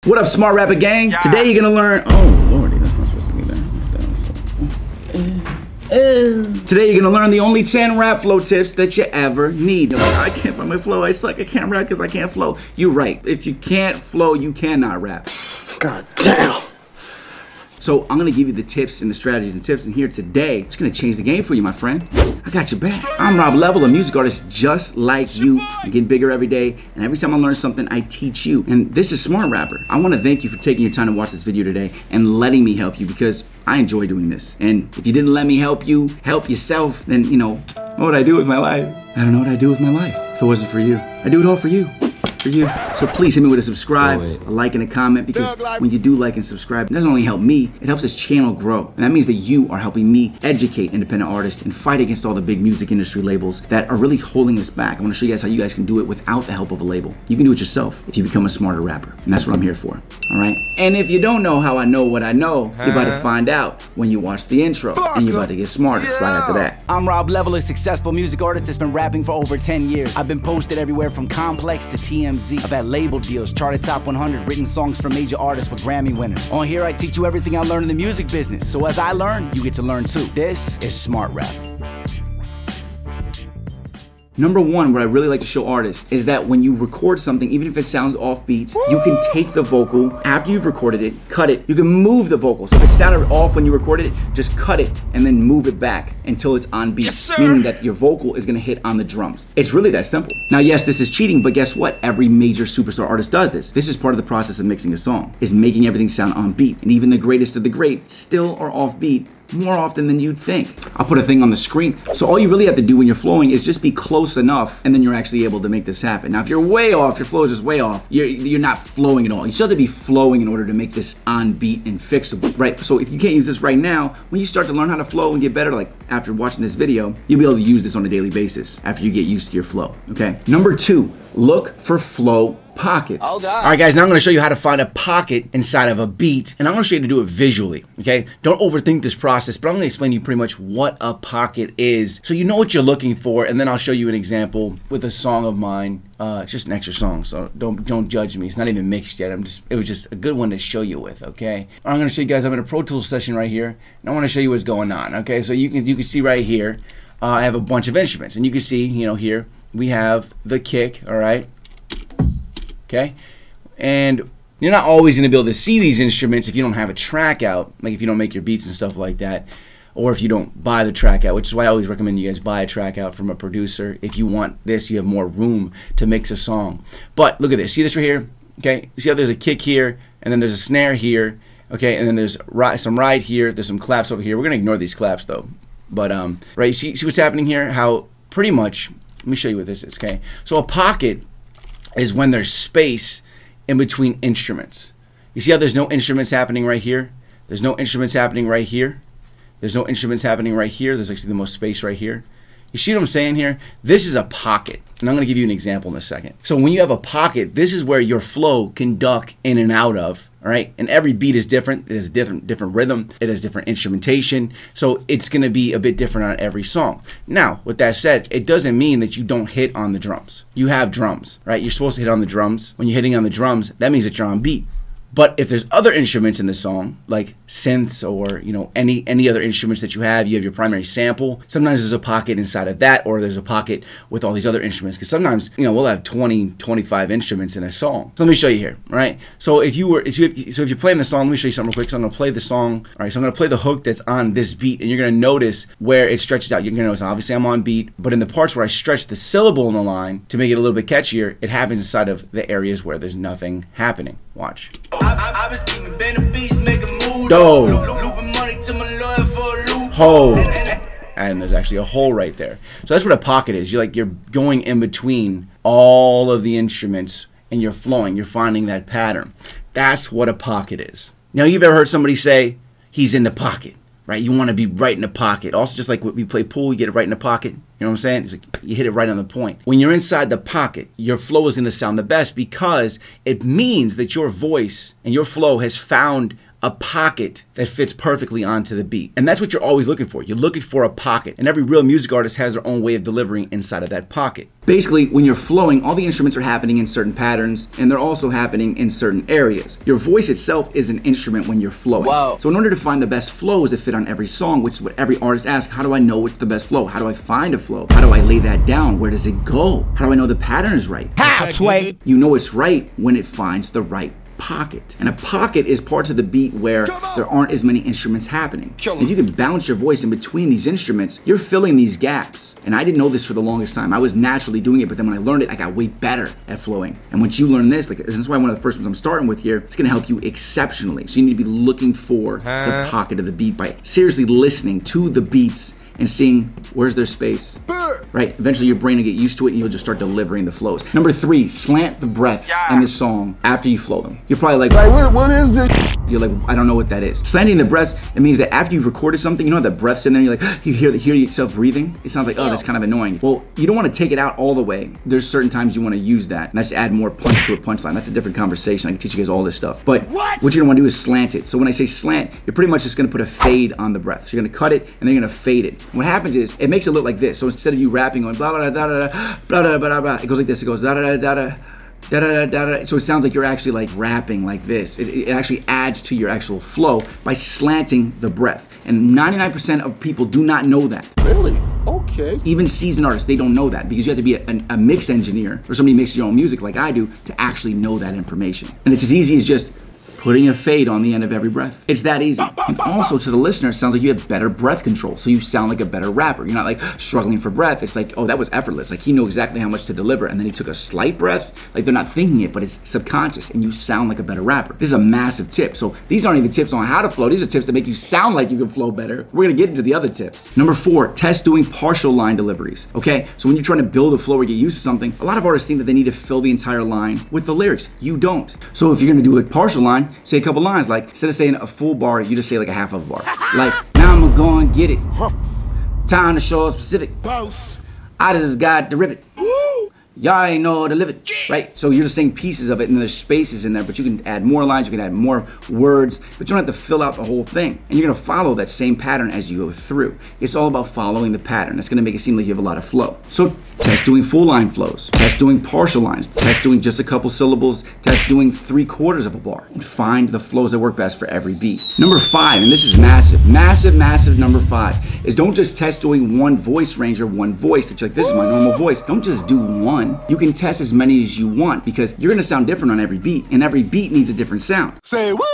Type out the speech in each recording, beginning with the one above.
What up, Smart Rapper Gang? Yeah. Today you're gonna learn. Oh lordy, that's not supposed to be there. Today you're gonna learn the only 10 rap flow tips that you ever need. You're like, I can't find my flow. I suck. I can't rap because I can't flow. You're right. If you can't flow, you cannot rap. God damn. So I'm gonna give you the tips and the strategies and tips in here today. It's gonna change the game for you, my friend. I got your back. I'm Rob Level, a music artist just like you. I'm getting bigger every day, and every time I learn something, I teach you. And this is Smart Rapper. I wanna thank you for taking your time to watch this video today and letting me help you, because I enjoy doing this. And if you didn't let me help you, help yourself, then you know, what would I do with my life? I don't know what I'd do with my life if it wasn't for you. I do it all for you. So please hit me with a subscribe, a like, and a comment, because when you do like and subscribe, it doesn't only help me, it helps this channel grow. And that means that you are helping me educate independent artists and fight against all the big music industry labels that are really holding us back. I want to show you guys how you guys can do it without the help of a label. You can do it yourself if you become a smarter rapper. And that's what I'm here for, all right? And if you don't know how I know what I know, you're about to find out when you watch the intro, and you're about to get smarter right after that. I'm Rob Level, a successful music artist that's been rapping for over 10 years. I've been posted everywhere from Complex to TMZ. I've had label deals, charted top 100, written songs for major artists with Grammy winners. On here, I teach you everything I learned in the music business. So as I learn, you get to learn too. This is Smart Rap. Number one, what I really like to show artists is that when you record something, even if it sounds offbeat, you can take the vocal after you've recorded it, cut it, you can move the vocal. So if it sounded off when you recorded it, just cut it and then move it back until it's on beat, meaning that your vocal is gonna hit on the drums. It's really that simple. Now, yes, this is cheating, but guess what? Every major superstar artist does this. This is part of the process of mixing a song, is making everything sound on beat. And even the greatest of the great still are off beat more often than you'd think. I'll put a thing on the screen. So all you really have to do when you're flowing is just be close enough, and then you're actually able to make this happen. Now, if you're way off, your flow is just way off, you're not flowing at all. You still have to be flowing in order to make this on beat and fixable, right? So if you can't use this right now, when you start to learn how to flow and get better, like after watching this video, you'll be able to use this on a daily basis after you get used to your flow, okay? Number two, look for flow pockets. Oh God. All right, guys, now I'm gonna show you how to find a pocket inside of a beat, and I'm gonna show you how to do it visually, okay? Don't overthink this process, but I'm gonna explain to you pretty much what a pocket is, so you know what you're looking for, and then I'll show you an example with a song of mine. It's just an extra song, so don't judge me. It's not even mixed yet. It was just a good one to show you with, okay? I'm gonna show you guys, I'm in a Pro Tools session right here, and I wanna show you what's going on, okay? So you can see right here, I have a bunch of instruments, and you can see, you know, here, we have the kick, all right? Okay, and you're not always going to be able to see these instruments if you don't have a track out, like if you don't make your beats and stuff like that, or if you don't buy the track out, which is why I always recommend you guys buy a track out from a producer. If you want this, you have more room to mix a song. But look at this, see this right here? Okay, see how there's a kick here, and then there's a snare here, okay, and then there's some ride here, there's some claps over here. We're going to ignore these claps though. But right, see what's happening here? How pretty much, let me show you what this is, okay? So a pocket is when there's space in between instruments. You see how there's no instruments happening right here? There's no instruments happening right here. There's no instruments happening right here. There's actually the most space right here. You see what I'm saying here? This is a pocket, and I'm going to give you an example in a second. So when you have a pocket, this is where your flow can duck in and out of, all right? And every beat is different. It has different rhythm. It has different instrumentation. So it's going to be a bit different on every song. Now, with that said, it doesn't mean that you don't hit on the drums. You have drums, right? You're supposed to hit on the drums. When you're hitting on the drums, that means that you're on beat. But if there's other instruments in the song, like synths or you know any other instruments that you have your primary sample, sometimes there's a pocket inside of that, or there's a pocket with all these other instruments, because sometimes we'll have 20, 25 instruments in a song. So let me show you here, all right? So if you're playing the song, let me show you something real quick. So I'm gonna play the song, all right? So I'm gonna play the hook that's on this beat, and you're gonna notice where it stretches out. You're gonna notice obviously I'm on beat, but in the parts where I stretch the syllable in the line to make it a little bit catchier, it happens inside of the areas where there's nothing happening. Watch. Do. Ho. And there's actually a hole right there. So that's what a pocket is. You're going in between all of the instruments and you're flowing. You're finding that pattern. That's what a pocket is. Now, you've ever heard somebody say, he's in the pocket, right? You want to be right in the pocket. Also, just like when we play pool, you get it right in the pocket. You know what I'm saying? It's like you hit it right on the point. When you're inside the pocket, your flow is going to sound the best, because it means that your voice and your flow has found a pocket that fits perfectly onto the beat. And that's what you're always looking for. You're looking for a pocket. And every real music artist has their own way of delivering inside of that pocket. Basically, when you're flowing, all the instruments are happening in certain patterns, and they're also happening in certain areas. Your voice itself is an instrument when you're flowing. Wow. So in order to find the best flows that fit on every song, which is what every artist asks, how do I know what's the best flow? How do I find a flow? How do I lay that down? Where does it go? How do I know the pattern is right? How, Sway? You know it's right when it finds the right pocket. And a pocket is parts of the beat where there aren't as many instruments happening. If you can bounce your voice in between these instruments, you're filling these gaps. And I didn't know this for the longest time. I was naturally doing it, but then when I learned it, I got way better at flowing. And once you learn this, like this is why one of the first ones I'm starting with here, it's gonna help you exceptionally. So you need to be looking for the pocket of the beat by seriously listening to the beats and seeing where's their space. Right? Eventually your brain will get used to it and you'll just start delivering the flows. Number 3, slant the breaths in the song after you flow them. You're probably like, what is this? You're like, I don't know what that is. Slanting the breaths, it means that after you've recorded something, you know that breath's in there, and you're like, you hear yourself breathing? It sounds like, oh, that's kind of annoying. Well, you don't want to take it out all the way. There's certain times you want to use that, and that's to add more punch to a punchline. That's a different conversation. I can teach you guys all this stuff. But what you're gonna want to do is slant it. So when I say slant, you're pretty much just gonna put a fade on the breath. So you're gonna cut it, and then you're gonna fade it. And what happens is, it makes it look like this. So instead of you rapping on blah, blah, blah, blah, blah, blah, blah, blah, it goes like this. It goes da da da da da. Da, da, da, da, da. So it sounds like you're actually like rapping like this. It actually adds to your actual flow by slanting the breath. And 99% of people do not know that. Really? Okay. Even seasoned artists, they don't know that because you have to be a mix engineer or somebody who makes your own music like I do to actually know that information. And it's as easy as just putting a fade on the end of every breath. It's that easy. And also to the listener, it sounds like you have better breath control. So you sound like a better rapper. You're not like struggling for breath. It's like, oh, that was effortless. Like he knew exactly how much to deliver. And then he took a slight breath. Like they're not thinking it, but it's subconscious and you sound like a better rapper. This is a massive tip. So these aren't even tips on how to flow. These are tips that make you sound like you can flow better. We're gonna get into the other tips. Number 4, test doing partial line deliveries. Okay, so when you're trying to build a flow or get used to something, a lot of artists think that they need to fill the entire line with the lyrics. You don't. So if you're gonna do like partial line, say a couple lines. Like instead of saying a full bar, you just say like a half of a bar. Like, now I'm gonna go and get it. Time to show specific. I just got the ribbit. Y'all ain't know to live it, right? So you're just saying pieces of it and there's spaces in there, but you can add more lines, you can add more words, but you don't have to fill out the whole thing. And you're gonna follow that same pattern as you go through. It's all about following the pattern. That's gonna make it seem like you have a lot of flow. So test doing full line flows, test doing partial lines, test doing just a couple syllables, test doing 3/4 of a bar, and find the flows that work best for every beat. Number 5, and this is massive, massive, massive number 5, is don't just test doing one voice range or one voice that you're like, this is my normal voice. Don't just do one. You can test as many as you want because you're gonna sound different on every beat, and every beat needs a different sound. Say what?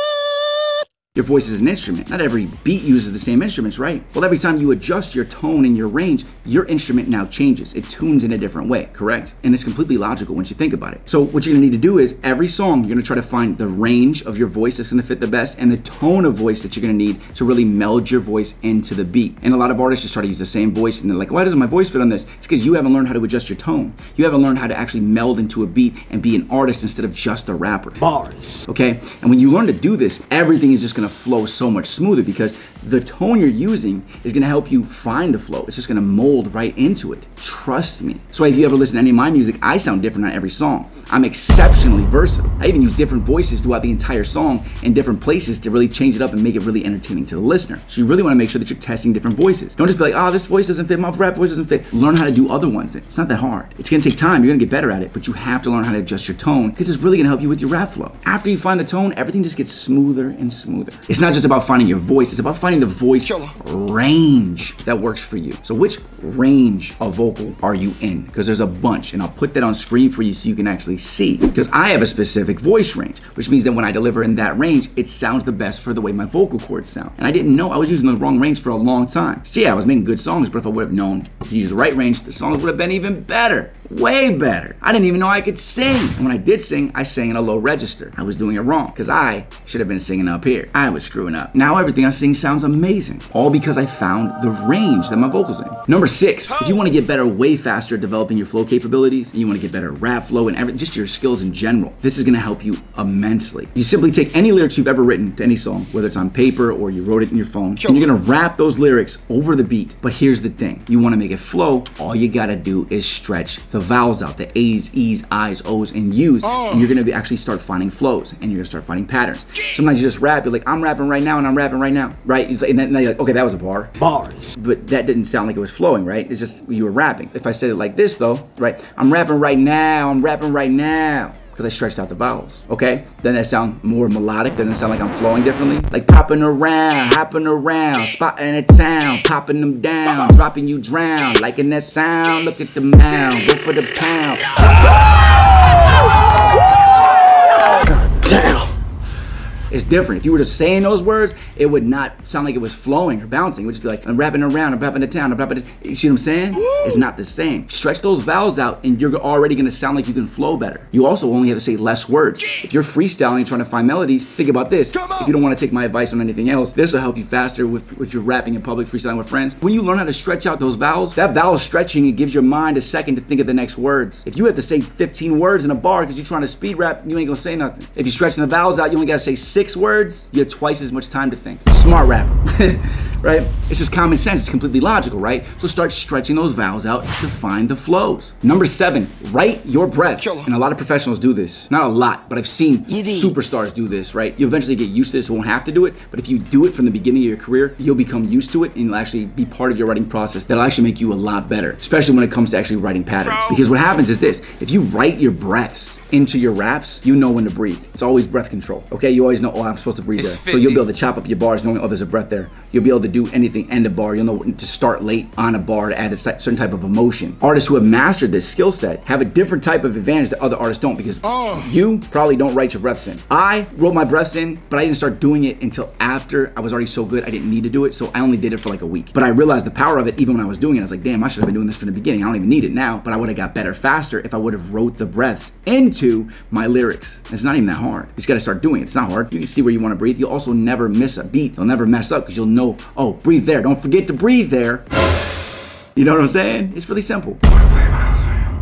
Your voice is an instrument. Not every beat uses the same instruments, right? Well, every time you adjust your tone and your range, your instrument now changes. It tunes in a different way, correct? And it's completely logical once you think about it. So what you're gonna need to do is every song, you're gonna try to find the range of your voice that's gonna fit the best and the tone of voice that you're gonna need to really meld your voice into the beat. And a lot of artists just try to use the same voice and they're like, why doesn't my voice fit on this? It's because you haven't learned how to adjust your tone. You haven't learned how to actually meld into a beat and be an artist instead of just a rapper. Bars. Okay? And when you learn to do this, everything is just gonna flow so much smoother because the tone you're using is gonna help you find the flow. It's just gonna mold right into it. Trust me. So if you ever listen to any of my music, I sound different on every song. I'm exceptionally versatile. I even use different voices throughout the entire song in different places to really change it up and make it really entertaining to the listener. So you really wanna make sure that you're testing different voices. Don't just be like, oh, this voice doesn't fit, my rap voice doesn't fit. Learn how to do other ones. It's not that hard. It's gonna take time, you're gonna get better at it, but you have to learn how to adjust your tone because it's really gonna help you with your rap flow. After you find the tone, everything just gets smoother and smoother. It's not just about finding your voice, it's about finding the voice range that works for you. So which range of vocal are you in? Because there's a bunch, and I'll put that on screen for you so you can actually see. Because I have a specific voice range, which means that when I deliver in that range, it sounds the best for the way my vocal cords sound. And I didn't know I was using the wrong range for a long time. So yeah, I was making good songs, but if I would have known to use the right range, the songs would have been even better, way better. I didn't even know I could sing. And when I did sing, I sang in a low register. I was doing it wrong because I should have been singing up here. I was screwing up. Now everything I sing sounds sounds amazing. All because I found the range that my vocals in. Number 6, if you want to get better way faster at developing your flow capabilities, and you want to get better at rap flow and just your skills in general, this is going to help you immensely. You simply take any lyrics you've ever written to any song, whether it's on paper or you wrote it in your phone, and you're going to rap those lyrics over the beat. But here's the thing. You want to make it flow, all you got to do is stretch the vowels out, the A's, E's, I's, O's, and U's, and you're going to actually start finding flows, and you're going to start finding patterns. Sometimes you just rap, you're like, I'm rapping right now, and I'm rapping right now, right? And then you're like, okay, that was a bar. Bars. But that didn't sound like it was flowing, right? It's just, you were rapping. If I said it like this though, right? I'm rapping right now, I'm rapping right now, because I stretched out the vowels, okay? Then that sound more melodic, doesn't sound like I'm flowing differently. Like popping around, hopping around, spotting a town, popping them down, dropping you drown, liking that sound, look at the mound, go for the pound. God damn. It's different. If you were just saying those words, it would not sound like it was flowing or bouncing. It would just be like, I'm rapping around, I'm rapping the town, I'm rapping the... You see what I'm saying? It's not the same. Stretch those vowels out and you're already gonna sound like you can flow better. You also only have to say less words. If you're freestyling and trying to find melodies, think about this. If you don't wanna take my advice on anything else, this will help you faster with your rapping in public, freestyling with friends. When you learn how to stretch out those vowels, that vowel stretching, it gives your mind a second to think of the next words. If you have to say 15 words in a bar because you're trying to speed rap, you ain't gonna say nothing. If you're stretching the vowels out, you only gotta say 6 words, you have twice as much time to think. Smart rapper, right? It's just common sense, it's completely logical, right? So start stretching those vowels out to find the flows. Number 7, write your breaths. And a lot of professionals do this. Not a lot, but I've seen superstars do this, right? You eventually get used to this, you won't have to do it, but if you do it from the beginning of your career, you'll become used to it and it'll actually be part of your writing process. That'll actually make you a lot better, especially when it comes to actually writing patterns. Because what happens is this, if you write your breaths into your raps, you know when to breathe. It's always breath control, okay? You always know, oh, I'm supposed to breathe there. So you'll be able to chop up your bars knowing, oh, there's a breath there. You'll be able to do anything, end a bar. You'll know when to start late on a bar to add a certain type of emotion. Artists who have mastered this skill set have a different type of advantage that other artists don't, because you probably don't write your breaths in. I wrote my breaths in, but I didn't start doing it until after I was already so good I didn't need to do it, so I only did it for like a week. But I realized the power of it even when I was doing it. I was like, damn, I should have been doing this from the beginning. I don't even need it now, but I would have got better faster if I would have wrote the breaths into my lyrics. It's not even that hard. You just gotta start doing it. It's not hard. You can see where you wanna breathe. You'll also never miss a beat. You'll never mess up because you'll know, oh, breathe there. Don't forget to breathe there. You know what I'm saying? It's really simple.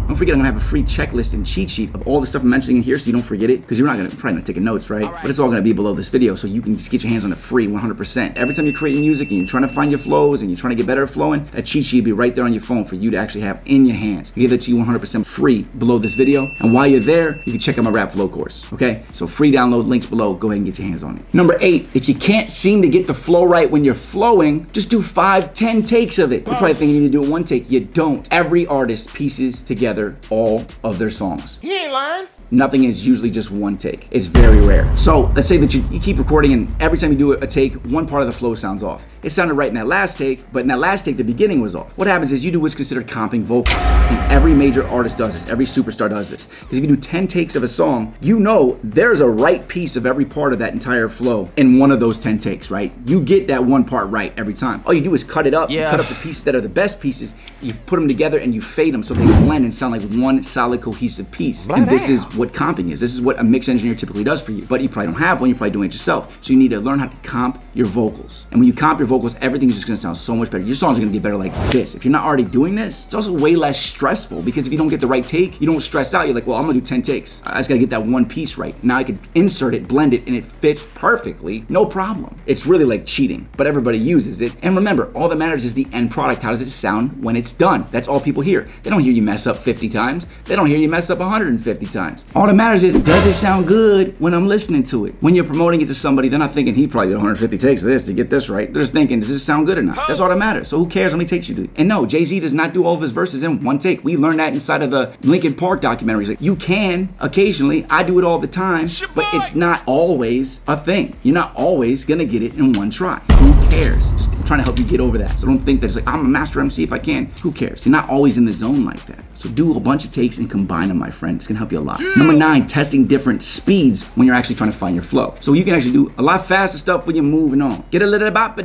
Don't forget, I'm gonna have a free checklist and cheat sheet of all the stuff I'm mentioning in here so you don't forget it, because you're probably not taking notes, right? But it's all gonna be below this video so you can just get your hands on it free 100%. Every time you're creating music and you're trying to find your flows and you're trying to get better at flowing, that cheat sheet will be right there on your phone for you to actually have in your hands. I give that to you 100% free below this video. And while you're there, you can check out my rap flow course, okay? So free download, links below, go ahead and get your hands on it. Number 8, if you can't seem to get the flow right when you're flowing, just do 5, 10 takes of it. You're probably thinking you need to do it 1 take. You don't. Every artist pieces together all of their songs. He ain't lying. Nothing is usually just 1 take. It's very rare. So let's say that you keep recording and every time you do a take, one part of the flow sounds off. It sounded right in that last take, but in that last take, the beginning was off. What happens is you do what's considered comping vocals. And every major artist does this. Every superstar does this. Because if you do 10 takes of a song, you know there's a right piece of every part of that entire flow in one of those 10 takes, right? You get that one part right every time. All you do is cut it up, cut up the pieces that are the best pieces, you put them together and you fade them so they blend and sound like one solid cohesive piece. And this is what comping is. This is what a mix engineer typically does for you. But you probably don't have one, you're probably doing it yourself. So you need to learn how to comp your vocals. And when you comp your vocals, everything is just gonna sound so much better. Your songs are gonna get better like this. If you're not already doing this, it's also way less stressful, because if you don't get the right take, you don't stress out. You're like, well, I'm gonna do 10 takes. I just gotta get that one piece right. Now I could insert it, blend it, and it fits perfectly, no problem. It's really like cheating, but everybody uses it. And remember, all that matters is the end product. How does it sound when it's done? That's all people hear. They don't hear you mess up 50 times. They don't hear you mess up 150 times. All that matters is, does it sound good when I'm listening to it? When you're promoting it to somebody, they're not thinking he probably did 150 takes of this to get this right. They're just thinking, does this sound good or not? That's all that matters. So who cares how many takes you do? And no, Jay-Z does not do all of his verses in 1 take. We learned that inside of the Linkin Park documentaries. Like, you can occasionally, I do it all the time, but it's not always a thing. You're not always gonna get it in 1 try. Who cares? Just I'm trying to help you get over that. So don't think that it's like, I'm a master MC if I can. Who cares? You're not always in the zone like that. So do a bunch of takes and combine them, my friend. It's gonna help you a lot. Number 9, testing different speeds when you're actually trying to find your flow. So you can actually do a lot faster stuff when you're moving on. Get a little bop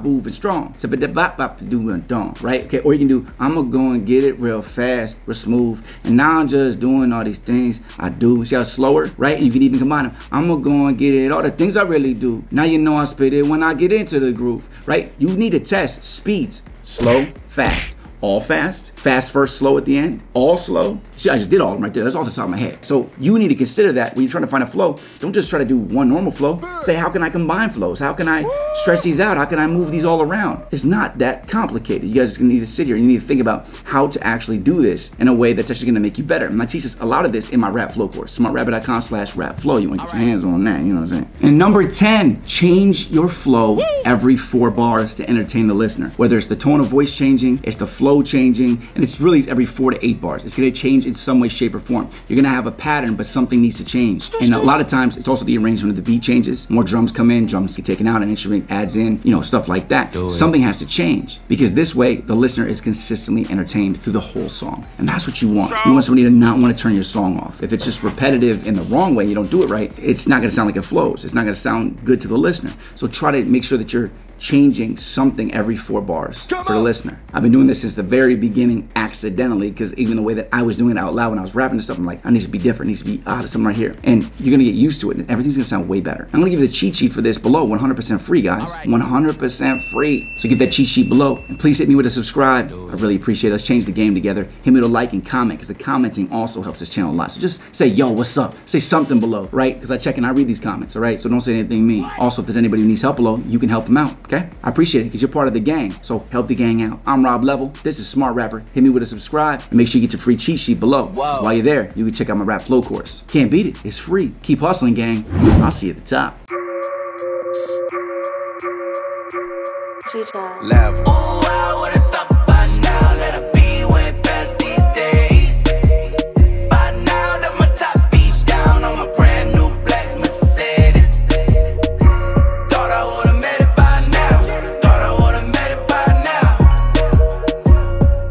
moving strong. Bop doing dong, right? Okay, or you can do, I'ma go and get it real fast, real smooth. And now I'm just doing all these things I do. See how it's slower, right? And you can even combine them. I'ma go and get it, all the things I really do. Now you know I spit it when I get into the groove. right? You need to test speeds, slow, fast. All fast, fast first, slow at the end, all slow. See, I just did all of them right there. That's off the top of my head. So you need to consider that when you're trying to find a flow. Don't just try to do one normal flow. Say, how can I combine flows? How can I stretch these out? How can I move these all around? It's not that complicated. You guys are gonna need to sit here and you need to think about how to actually do this in a way that's actually gonna make you better. And I teach this a lot of this in my Rap Flow course, smartrappit.com/rapflow. You wanna get your hands on that, you know what I'm saying? And number 10, change your flow every 4 bars to entertain the listener. Whether it's the tone of voice changing, it's the flow changing, and it's really every 4 to 8 bars. It's gonna change in some way, shape, or form. You're gonna have a pattern, but something needs to change. And a lot of times, it's also the arrangement of the beat changes. More drums come in, drums get taken out, an instrument adds in, you know, stuff like that. Something has to change, because this way, the listener is consistently entertained through the whole song. And that's what you want. You want somebody to not want to turn your song off. If it's just repetitive in the wrong way, you don't do it right, it's not gonna sound like it flows. It's not gonna sound good to the listener. So try to make sure that you're changing something every 4 bars for the listener. I've been doing this since the very beginning accidentally, because even the way that I was doing it out loud when I was rapping and stuff, I'm like, I need to be different, it needs to be something right here. And you're gonna get used to it and everything's gonna sound way better. I'm gonna give you the cheat sheet for this below, 100% free, guys. 100% free. So get that cheat sheet below and please hit me with a subscribe. I really appreciate it. Let's change the game together. Hit me with a like and comment, because the commenting also helps this channel a lot. So just say, yo, what's up? Say something below, right? Because I check and I read these comments, all right? So don't say anything mean. Also, if there's anybody who needs help below, you can help them out, okay? I appreciate it, because you're part of the gang. So help the gang out. I'm Rob Level. This is Smart Rapper. Hit me with a subscribe and make sure you get your free cheat sheet below. While you're there, you can check out my Rap Flow course. Can't beat it. It's free. Keep hustling, gang. I'll see you at the top. Level. Ooh, I would've thought by now that I'd be way past these days. By now that my top be down on my brand new black Mercedes. Thought I would've made it by now. Thought I would've made it by now.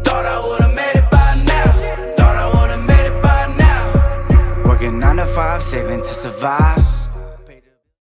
Thought I would've made it by now. Thought I would've made it by now. Working 9 to 5, saving to survive.